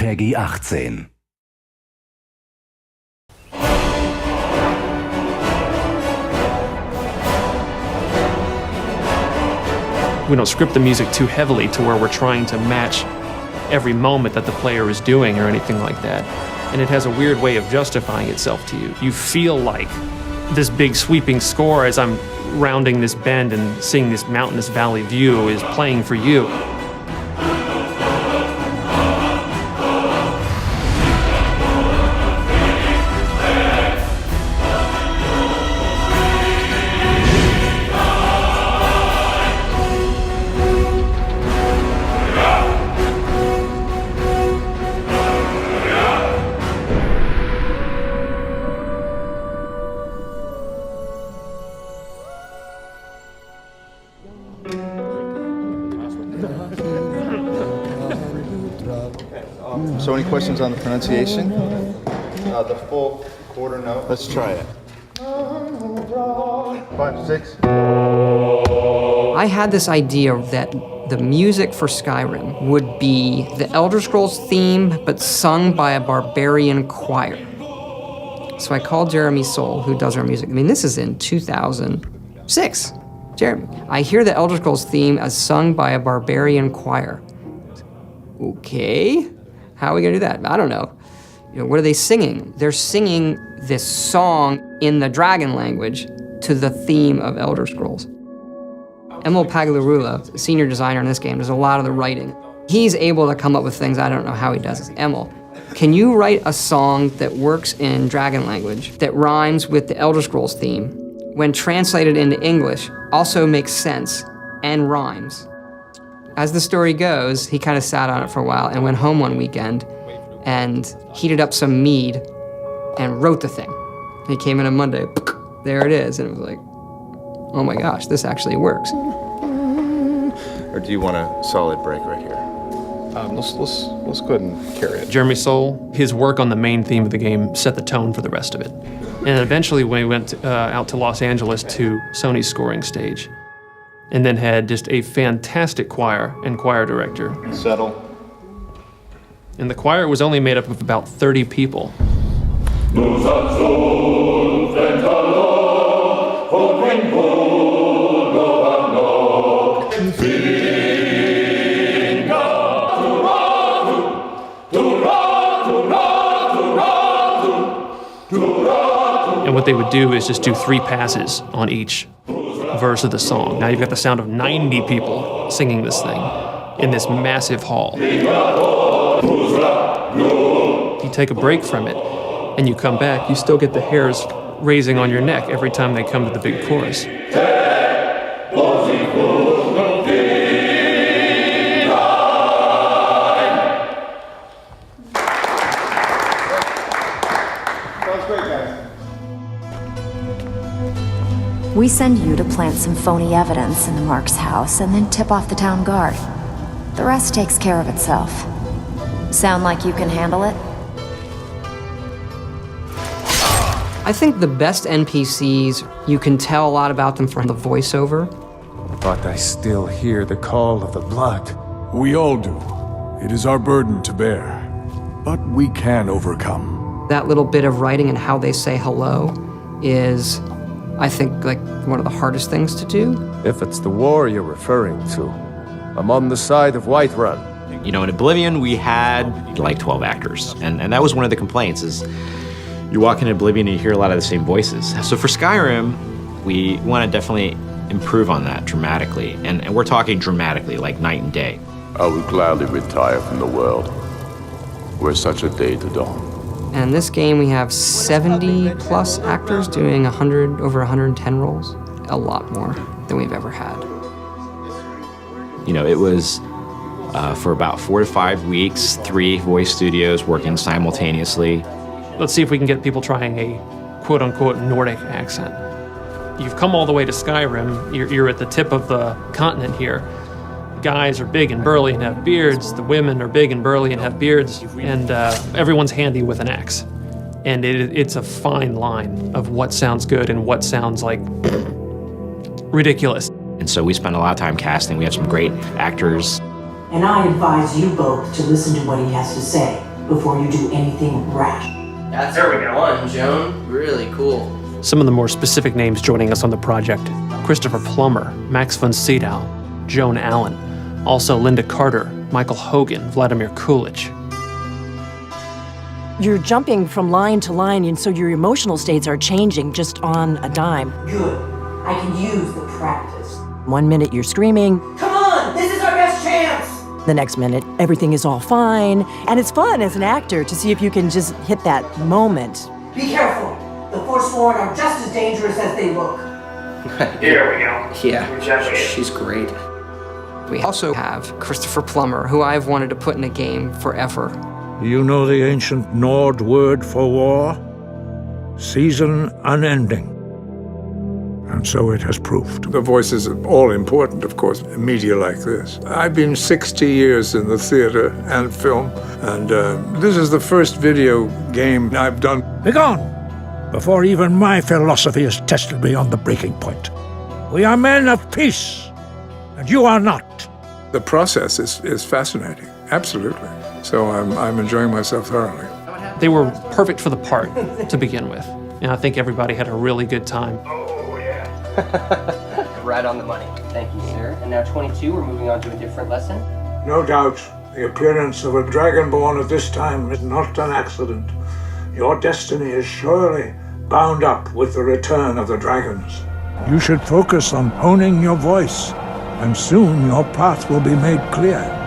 Peggy 18. We don't script the music too heavily to where we're trying to match every moment that the player is doing or anything like that. And it has a weird way of justifying itself to you. You feel like this big sweeping score as I'm rounding this bend and seeing this mountainous valley view is playing for you. So any questions on the pronunciation? The full quarter note. Let's try it. 5, 6. I had this idea that the music for Skyrim would be the Elder Scrolls theme, but sung by a barbarian choir. So I called Jeremy Soule, who does our music. I mean, this is in 2006. Jeremy, I hear the Elder Scrolls theme as sung by a barbarian choir. Okay, how are we gonna do that? I don't know. What are they singing? They're singing this song in the dragon language to the theme of Elder Scrolls. Emil Pagliarulo, senior designer in this game, does a lot of the writing. He's able to come up with things, I don't know how he does it. Emil, can you write a song that works in dragon language that rhymes with the Elder Scrolls theme, when translated into English, also makes sense and rhymes? As the story goes, he kind of sat on it for a while and went home one weekend and heated up some mead and wrote the thing. He came in on Monday, there it is, and it was like, oh my gosh, this actually works. Or do you want a solid break right here? Let's go ahead and carry it. Jeremy Soule, his work on the main theme of the game set the tone for the rest of it. And eventually when we went out to Los Angeles to Sony's scoring stage, and then had just a fantastic choir and choir director. Settle. And the choir was only made up of about 30 people. And what they would do is just do 3 passes on each verse of the song. Now you've got the sound of 90 people singing this thing in this massive hall. You take a break from it and you come back, you still get the hairs raising on your neck every time they come to the big chorus. We send you to plant some phony evidence in the Mark's house and then tip off the town guard. The rest takes care of itself. Sound like you can handle it? I think the best NPCs, you can tell a lot about them from the voiceover. But I still hear the call of the blood. We all do. It is our burden to bear. But we can overcome. That little bit of writing and how they say hello is, I think, like one of the hardest things to do. If it's the war you're referring to, I'm on the side of Whiterun. In Oblivion, we had like 12 actors, and that was one of the complaints, is you walk into Oblivion and you hear a lot of the same voices. So for Skyrim, we want to definitely improve on that dramatically, and we're talking dramatically, like night and day. I would gladly retire from the world, were such a day to dawn. And in this game, we have 70 plus actors doing over 110 roles. A lot more than we've ever had. It was for about 4 to 5 weeks, 3 voice studios working simultaneously. Let's see if we can get people trying a quote-unquote Nordic accent. You've come all the way to Skyrim. You're at the tip of the continent here. Guys are big and burly and have beards. The women are big and burly and have beards. And everyone's handy with an axe. And it's a fine line of what sounds good and what sounds like ridiculous. And so we spent a lot of time casting. We have some great actors. And I advise you both to listen to what he has to say. before you do anything rash. That's one, Joan. Really cool. Some of the more specific names joining us on the project: Christopher Plummer, Max von Sydow, Joan Allen, also Linda Carter, Michael Hogan, Vladimir Coolidge. You're jumping from line to line, and so your emotional states are changing just on a dime. Good. I can use the practice. 1 minute you're screaming. Come on, this is our best chance! The next minute, everything is all fine. And it's fun as an actor to see if you can just hit that moment. Be careful. The Forsworn are just as dangerous as they look. Here we go. Yeah, she's great. We also have Christopher Plummer, who I've wanted to put in a game forever. You know the ancient Nord word for war? Season unending. And so it has proved. The voice is all important, of course, in media like this. I've been 60 years in the theater and film, and this is the first video game I've done. Begone! Before even my philosophy is tested beyond the breaking point. We are men of peace, and you are not. The process is fascinating, absolutely. So I'm enjoying myself thoroughly. They were perfect for the part to begin with. And I think everybody had a really good time. Right on the money. Thank you, sir. And now 22, we're moving on to a different lesson. No doubt, the appearance of a dragonborn at this time is not an accident. Your destiny is surely bound up with the return of the dragons. You should focus on honing your voice, and soon your path will be made clear.